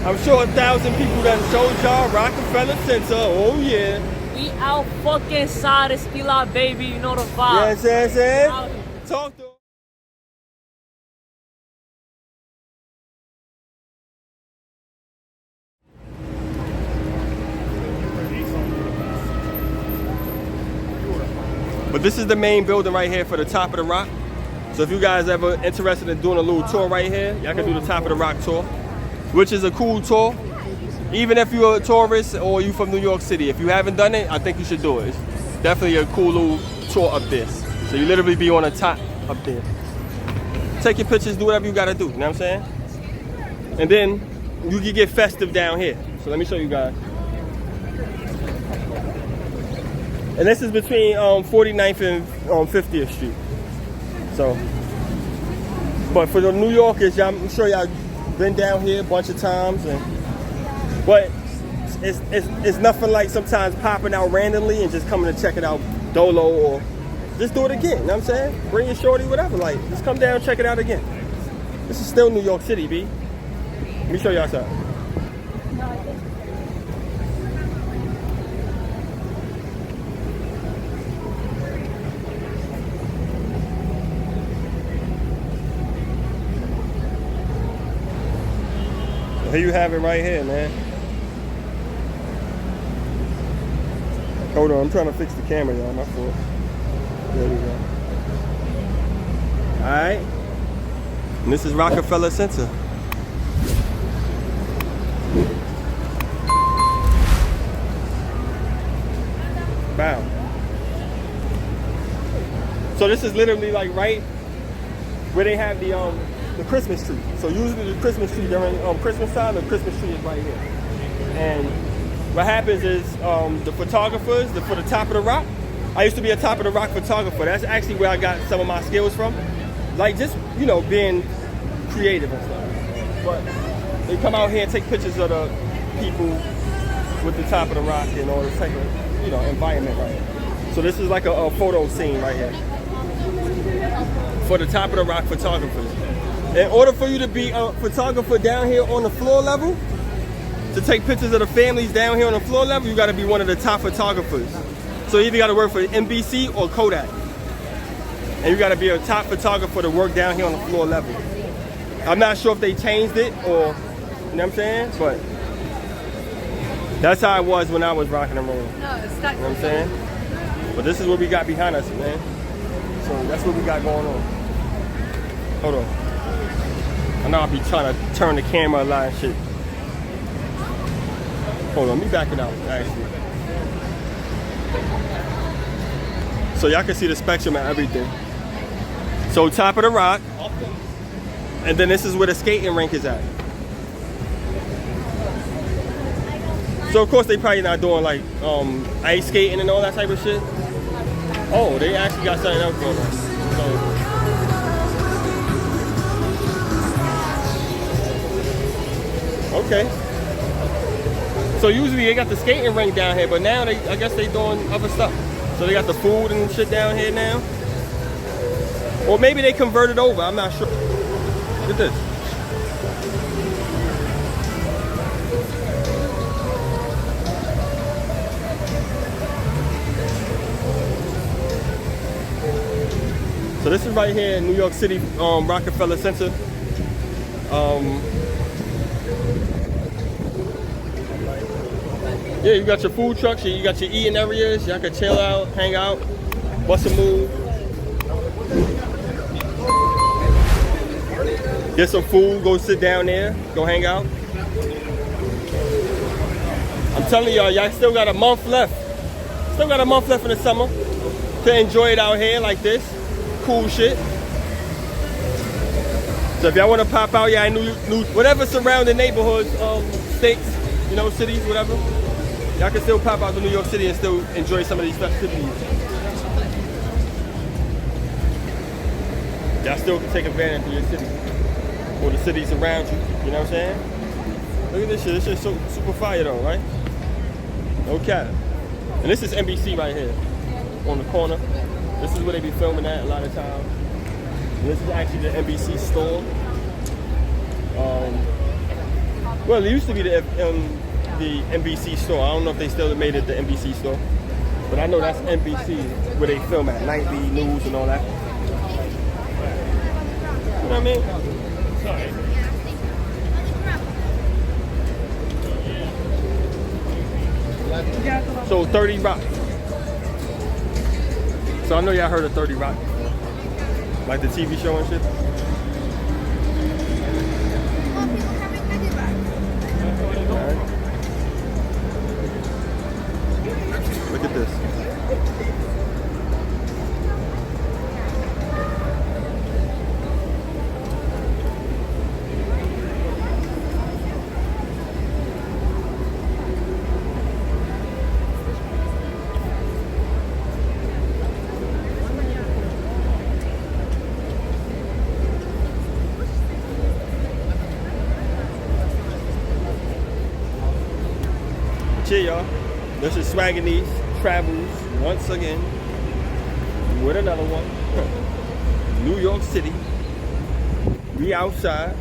I'm sure 1,000 people done showed y'all Rockefeller Center. Oh yeah. We out fucking side of Skila, baby. You know the vibe. Yes. Talk to him. But this is the main building right here for the Top of the Rock. So if you guys ever interested in doing a little tour right here, y'all can do the Top of the Rock tour, which is a cool tour. Even if you're a tourist or you from New York City, if you haven't done it, I think you should do it. It's definitely a cool little tour up there. So you literally be on the top up there. Take your pictures, do whatever you gotta do, you know what I'm saying? And then you can get festive down here. So let me show you guys. And this is between 49th and 50th Street. So, but for the New Yorkers, I'm sure y'all been down here a bunch of times, but it's nothing like sometimes popping out randomly and just coming to check it out dolo, or just do it again, you know what I'm saying? Bring your shorty, whatever, like, just come down and check it out again. This is still New York City, B. Let me show y'all something. Here you have it right here, man. Hold on, I'm trying to fix the camera, y'all. My fault. There we go. All right. And this is Rockefeller Center. Wow. So this is literally like right where they have the Christmas tree. So usually the Christmas tree during Christmas time, the Christmas tree is right here. And what happens is the photographers, for the Top of the Rock, I used to be a Top of the Rock photographer. That's actually where I got some of my skills from. Like just, you know, being creative and stuff. But they come out here and take pictures of the people with the Top of the Rock and all this type of, you know, environment right here. So this is like a photo scene right here for the Top of the Rock photographers. In order for you to be a photographer down here on the floor level, to take pictures of the families down here on the floor level, you gotta be one of the top photographers. So you either gotta work for NBC or Kodak. And you gotta be a top photographer to work down here on the floor level. I'm not sure if they changed it or, you know what I'm saying? But that's how it was when I was rocking and rolling. No, it's not. You know what I'm saying? But this is what we got behind us, man. So that's what we got going on. Hold on. I know I'll be trying to turn the camera a lot and shit. Hold on, let me back it out, actually. So y'all can see the spectrum of everything. So Top of the Rock, and then this is where the skating rink is at. So of course they probably not doing like ice skating and all that type of shit. Oh, they actually got something else going on. Okay. So usually they got the skating rink down here, but now I guess they doing other stuff. So they got the food and shit down here now. Or maybe they converted over, I'm not sure. Look at this. So this is right here in New York City, Rockefeller Center. Yeah, you got your food trucks, you got your eating areas, y'all can chill out, hang out, bust a move. Get some food, go sit down there, go hang out. I'm telling y'all still got a month left. Still got a month left in the summer to enjoy it out here like this. Cool shit. So if y'all want to pop out, y'all new whatever surrounding neighborhoods, states, you know, cities, whatever. Y'all can still pop out to New York City and still enjoy some of these festivities. Y'all still can take advantage of your city or the cities around you. You know what I'm saying? Look at this shit. This shit's so super fire though, right? No cap. And this is NBC right here on the corner. This is where they be filming at a lot of times. And this is actually the NBC store. Well, it used to be the NBC store. I don't know if they still made it the NBC store. But I know that's NBC where they film at, nightly news and all that. You know what I mean? So 30 Rock. So I know y'all heard of 30 Rock. Like the TV show and shit. Alright. Look at this. Cheer, y'all. This is Swaganese Travels once again with another one. New York City. We outside.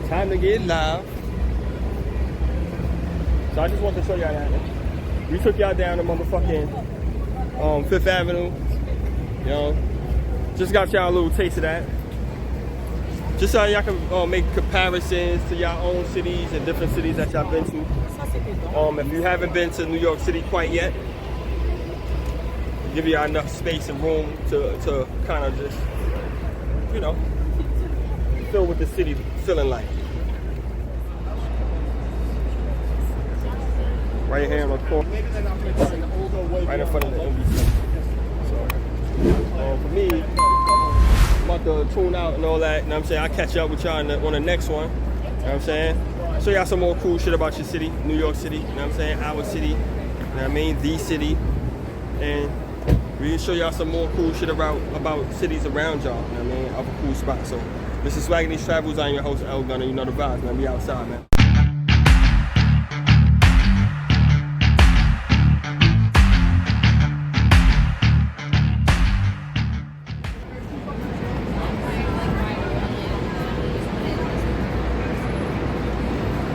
Time to get live. So I just want to show y'all that. We took y'all down to motherfucking Fifth Avenue. You know, just got y'all a little taste of that. Just so y'all can make comparisons to y'all own cities and different cities that y'all been to. If you haven't been to New York City quite yet, give you enough space and room to kind of just, you know, feel what the city feeling like. Right here on the corner, right in front of the NBC. So, for me, I'm about to tune out and all that, you know what I'm saying? I'll catch up with y'all on the next one, you know what I'm saying? Show y'all some more cool shit about your city, New York City, you know what I'm saying? Our city, you know what I mean? The city. And we can show y'all some more cool shit about cities around y'all, you know what I mean? Other cool spots. So, this is Swaganese Travels. I'm your host, L Gunner. You know the vibes, man. We outside, man.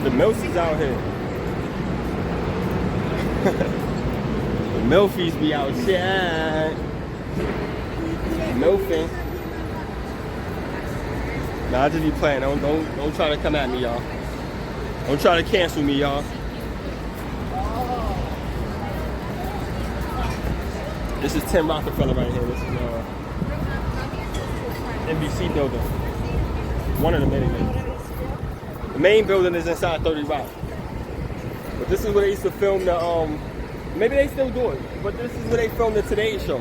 The Milfies out here. The Milfies be outside. Milfing. Nah, I just be playing. Don't try to come at me, y'all. Don't try to cancel me, y'all. This is 10 Rockefeller right here. This is NBC building. One of the many buildings. The main building is inside 30 Rock. But this is where they used to film the, maybe they still do it, but this is where they film the Today Show.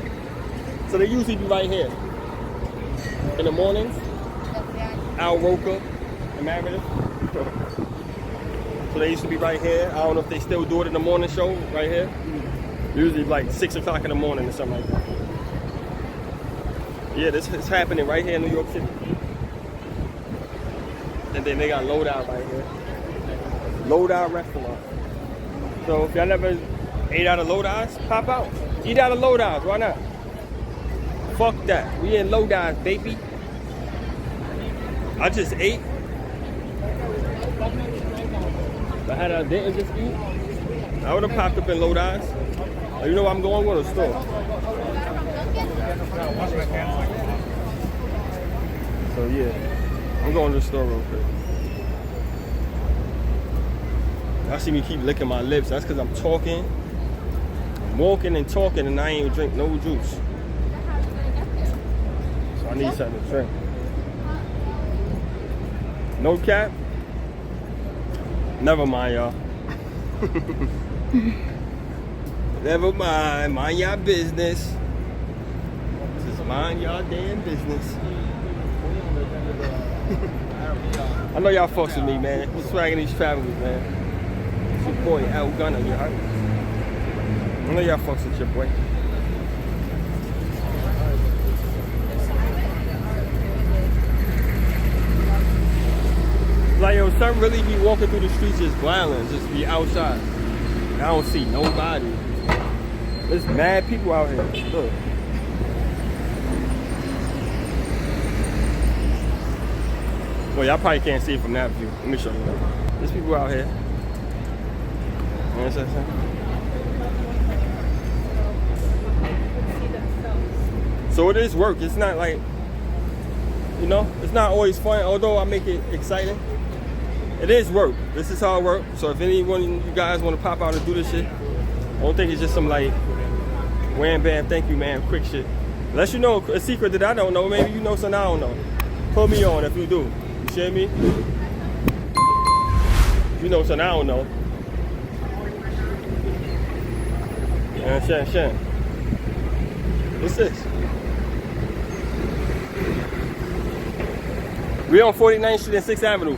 So they usually be right here. In the mornings, Al Roker and Meredith. So they used to be right here. I don't know if they still do it in the morning show, right here. Usually like 6 o'clock in the morning or something like that. Yeah, this is happening right here in New York City. And then they got Loadout right here. Loadout restaurant. So if y'all never ate out of Loadouts, pop out. Eat out of Loadouts, why not? Fuck that. We in Loadouts, baby. I just ate. If I didn't just eat, I would have popped up in Loadouts. You know where I'm going with a store. So yeah. I'm going to the store real quick. Y'all see me keep licking my lips. That's because I'm talking. I'm walking and talking and I ain't even drink no juice. So I need something to drink. No cap? Never mind, y'all. Never mind. Mind y'all business. Just mind y'all damn business. I know y'all fucks with me, man. Swaganese Travels, man. It's your boy, L Gunner, you heard? I know y'all fucks with your boy. Like, yo, some really be walking through the streets just blindly, just be outside. I don't see nobody. There's mad people out here. Look. Well, y'all probably can't see it from that view. Let me show you. There's people out here. You know what I'm saying? So it is work. It's not like, you know, it's not always fun, although I make it exciting. It is work. This is hard work. So if anyone of you guys want to pop out and do this shit, I don't think it's just some like wham bam, thank you man, quick shit. Unless you know a secret that I don't know, maybe you know something I don't know. Put me on if you do. You share me? You know something I don't know. Shan. What's this? We on 49th Street and 6th Avenue.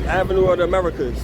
Avenue of the Americas.